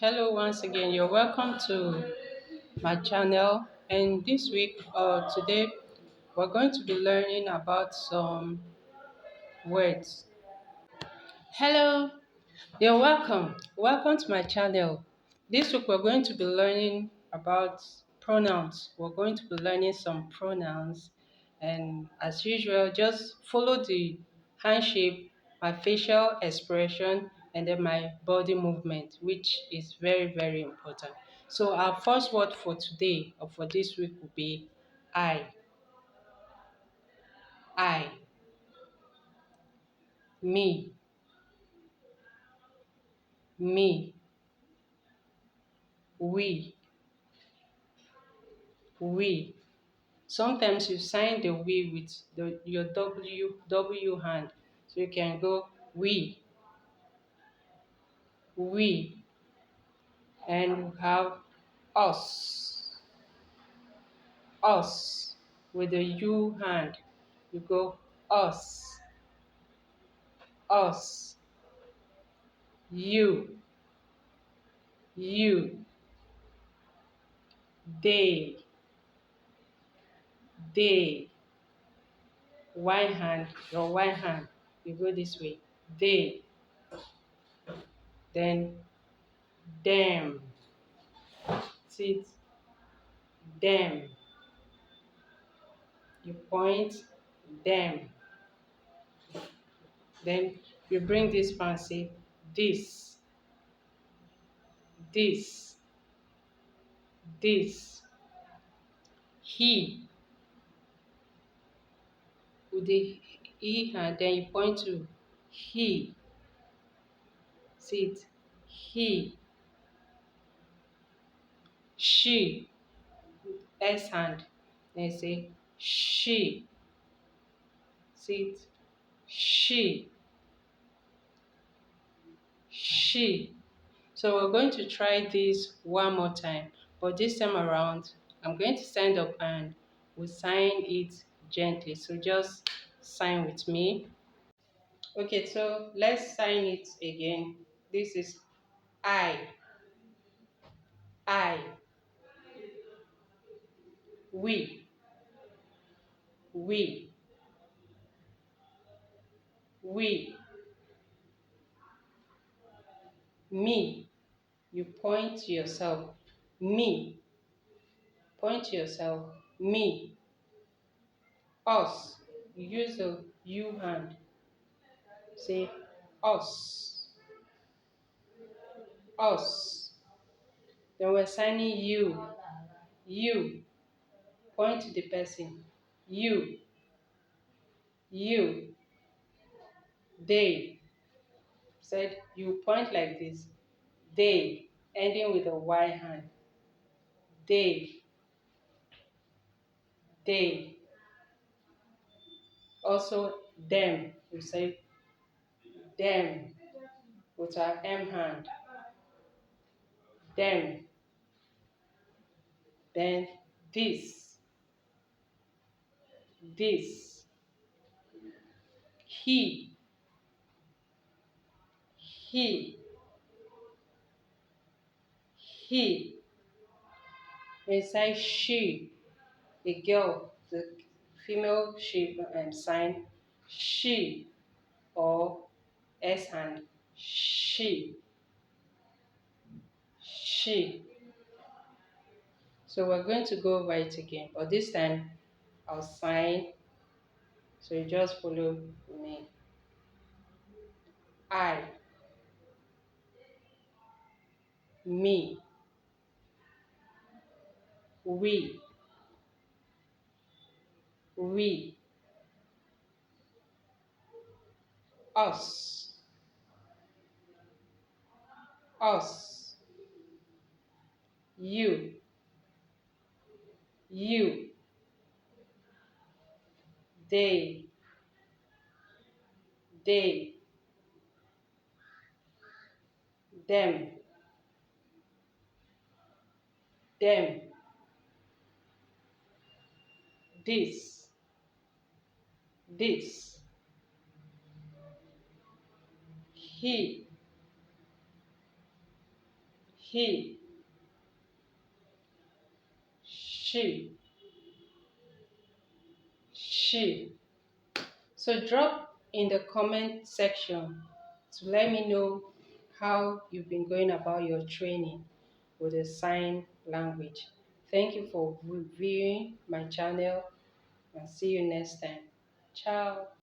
Hello, once again. You're welcome to my channel. And this week, today, we're going to be learning about some words. Hello, you're welcome. Welcome to my channel. This week, we're going to be learning about pronouns. We're going to be learning some pronouns. And as usual, just follow the hand shape, my facial expression, and then my body movement, which is very, very important. So our first word for today or for this week will be I. I. Me. Me. We. We. Sometimes you sign the we with your W hand. So you can go we, and you have us, us with the U hand. You go us, us, you, they, Y hand, your Y hand. You go this way, they, then them, sit, them. You point them. Then you bring this fancy, this, this, this, he, with the E hand, then you point to he, sit, he, she, S hand, then you say she, sit, she. So we're going to try this one more time, but this time around, I'm going to stand up and we'll sign it gently. So just sign with me. Okay, so let's sign it again. This is I, I, we, we, we, me. You point to yourself, me. Point to yourself, me. Us. You use the U hand. Say us, us. Then we're signing you. Point to the person, you, they. Said you point like this, they, ending with a Y hand, they, they. Also them, we say them with our M hand, them. Then this, he, he. Inside she, a girl, the female shape and sign she, or S hand, she. So we're going to go over it again, but this time I'll sign, so you just follow me. I, me, we, us, us, you, they, them, them, this, he, he, she, she. So drop in the comment section to let me know how you've been going about your training with the sign language. Thank you for viewing my channel and see you next time. Ciao.